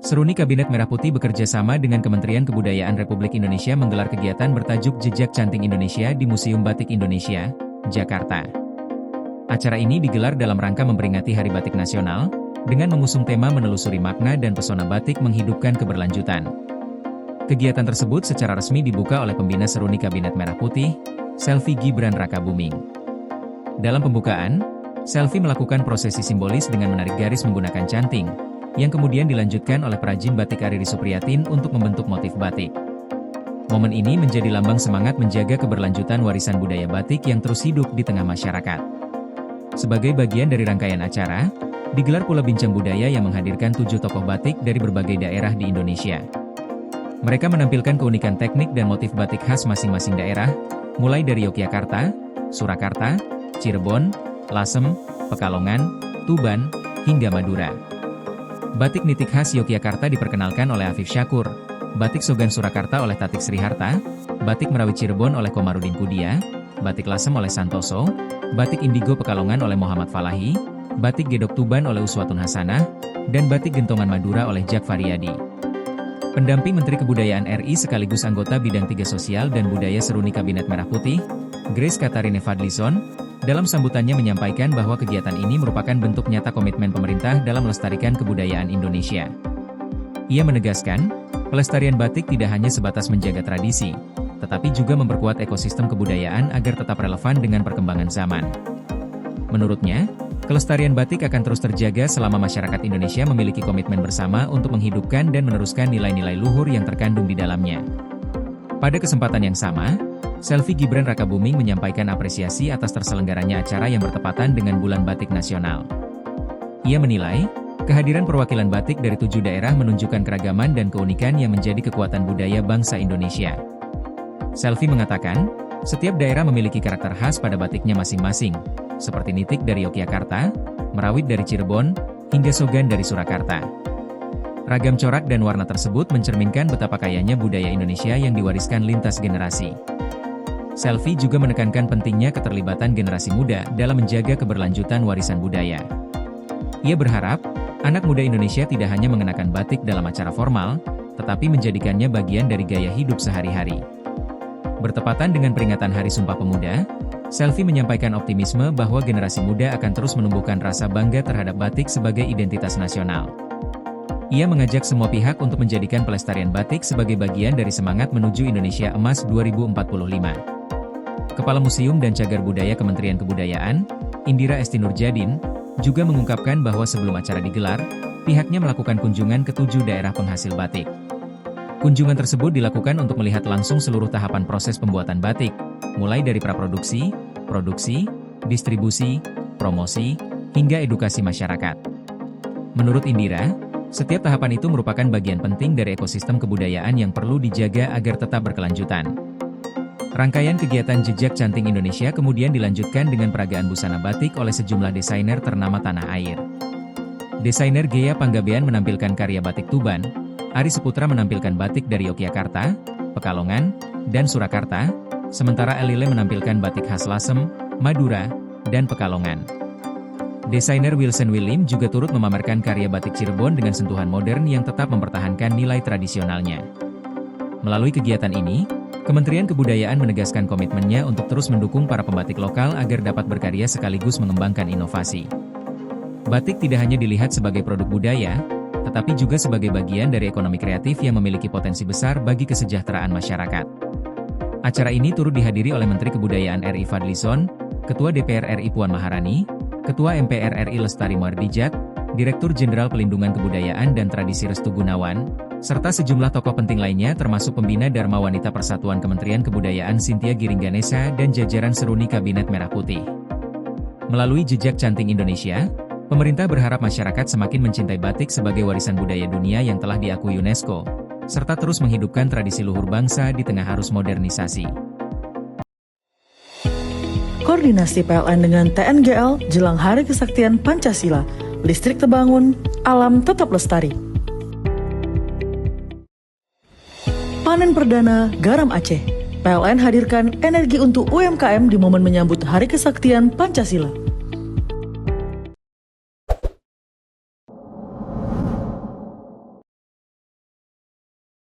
Seruni Kabinet Merah Putih bekerja sama dengan Kementerian Kebudayaan Republik Indonesia menggelar kegiatan bertajuk Jejak Canting Indonesia di Museum Batik Indonesia, Jakarta. Acara ini digelar dalam rangka memperingati Hari Batik Nasional, dengan mengusung tema menelusuri makna dan pesona batik menghidupkan keberlanjutan. Kegiatan tersebut secara resmi dibuka oleh pembina Seruni Kabinet Merah Putih, Selvi Gibran Rakabuming. Dalam pembukaan, Selvi melakukan prosesi simbolis dengan menarik garis menggunakan canting, yang kemudian dilanjutkan oleh perajin batik Ariri Supriyatin untuk membentuk motif batik. Momen ini menjadi lambang semangat menjaga keberlanjutan warisan budaya batik yang terus hidup di tengah masyarakat. Sebagai bagian dari rangkaian acara, digelar pula bincang budaya yang menghadirkan 7 tokoh batik dari berbagai daerah di Indonesia. Mereka menampilkan keunikan teknik dan motif batik khas masing-masing daerah, mulai dari Yogyakarta, Surakarta, Cirebon, Lasem, Pekalongan, Tuban, hingga Madura. Batik nitik khas Yogyakarta diperkenalkan oleh Afif Syakur, batik Sogan Surakarta oleh Tatik Sriharta, batik Merawi Cirebon oleh Komarudin Kudia, batik Lasem oleh Santoso, batik Indigo Pekalongan oleh Muhammad Falahi, batik Gedok Tuban oleh Uswatun Hasanah, dan batik Gentongan Madura oleh Jak Faryadi. Pendamping Menteri Kebudayaan RI sekaligus anggota Bidang 3 Sosial dan Budaya Seruni Kabinet Merah Putih, Grace Katarine Fadlison, dalam sambutannya menyampaikan bahwa kegiatan ini merupakan bentuk nyata komitmen pemerintah dalam melestarikan kebudayaan Indonesia. Ia menegaskan, pelestarian batik tidak hanya sebatas menjaga tradisi, tetapi juga memperkuat ekosistem kebudayaan agar tetap relevan dengan perkembangan zaman. Menurutnya, kelestarian batik akan terus terjaga selama masyarakat Indonesia memiliki komitmen bersama untuk menghidupkan dan meneruskan nilai-nilai luhur yang terkandung di dalamnya. Pada kesempatan yang sama, Selvi Gibran Rakabuming menyampaikan apresiasi atas terselenggaranya acara yang bertepatan dengan Bulan Batik Nasional. Ia menilai, kehadiran perwakilan batik dari 7 daerah menunjukkan keragaman dan keunikan yang menjadi kekuatan budaya bangsa Indonesia. Selvi mengatakan, setiap daerah memiliki karakter khas pada batiknya masing-masing, seperti nitik dari Yogyakarta, merawit dari Cirebon, hingga sogan dari Surakarta. Ragam corak dan warna tersebut mencerminkan betapa kayanya budaya Indonesia yang diwariskan lintas generasi. Selvi juga menekankan pentingnya keterlibatan generasi muda dalam menjaga keberlanjutan warisan budaya. Ia berharap, anak muda Indonesia tidak hanya mengenakan batik dalam acara formal, tetapi menjadikannya bagian dari gaya hidup sehari-hari. Bertepatan dengan peringatan Hari Sumpah Pemuda, Selvi menyampaikan optimisme bahwa generasi muda akan terus menumbuhkan rasa bangga terhadap batik sebagai identitas nasional. Ia mengajak semua pihak untuk menjadikan pelestarian batik sebagai bagian dari semangat menuju Indonesia Emas 2045. Kepala Museum dan Cagar Budaya Kementerian Kebudayaan, Indira Esti Nurjadin, juga mengungkapkan bahwa sebelum acara digelar, pihaknya melakukan kunjungan ke 7 daerah penghasil batik. Kunjungan tersebut dilakukan untuk melihat langsung seluruh tahapan proses pembuatan batik, mulai dari praproduksi, produksi, distribusi, promosi, hingga edukasi masyarakat. Menurut Indira, setiap tahapan itu merupakan bagian penting dari ekosistem kebudayaan yang perlu dijaga agar tetap berkelanjutan. Rangkaian kegiatan Jejak Canting Indonesia kemudian dilanjutkan dengan peragaan busana batik oleh sejumlah desainer ternama tanah air. Desainer Gea Panggabean menampilkan karya batik Tuban, Ari Seputra menampilkan batik dari Yogyakarta, Pekalongan, dan Surakarta, sementara Elile menampilkan batik khas Lasem, Madura, dan Pekalongan. Desainer Wilson Willim juga turut memamerkan karya batik Cirebon dengan sentuhan modern yang tetap mempertahankan nilai tradisionalnya. Melalui kegiatan ini, Kementerian Kebudayaan menegaskan komitmennya untuk terus mendukung para pembatik lokal agar dapat berkarya sekaligus mengembangkan inovasi. Batik tidak hanya dilihat sebagai produk budaya, tetapi juga sebagai bagian dari ekonomi kreatif yang memiliki potensi besar bagi kesejahteraan masyarakat. Acara ini turut dihadiri oleh Menteri Kebudayaan RI Fadlison, Ketua DPR RI Puan Maharani, Ketua MPR RI Lestari Muardijat, Direktur Jenderal Pelindungan Kebudayaan dan Tradisi Restu Gunawan, serta sejumlah tokoh penting lainnya termasuk pembina Dharma Wanita Persatuan Kementerian Kebudayaan Cynthia Giringganesa dan jajaran Seruni Kabinet Merah Putih. Melalui Jejak Canting Indonesia, pemerintah berharap masyarakat semakin mencintai batik sebagai warisan budaya dunia yang telah diakui UNESCO, serta terus menghidupkan tradisi luhur bangsa di tengah arus modernisasi. Koordinasi PLN dengan TNGL jelang Hari Kesaktian Pancasila, listrik terbangun, alam tetap lestari. Panen perdana garam Aceh. PLN hadirkan energi untuk UMKM di momen menyambut Hari Kesaktian Pancasila.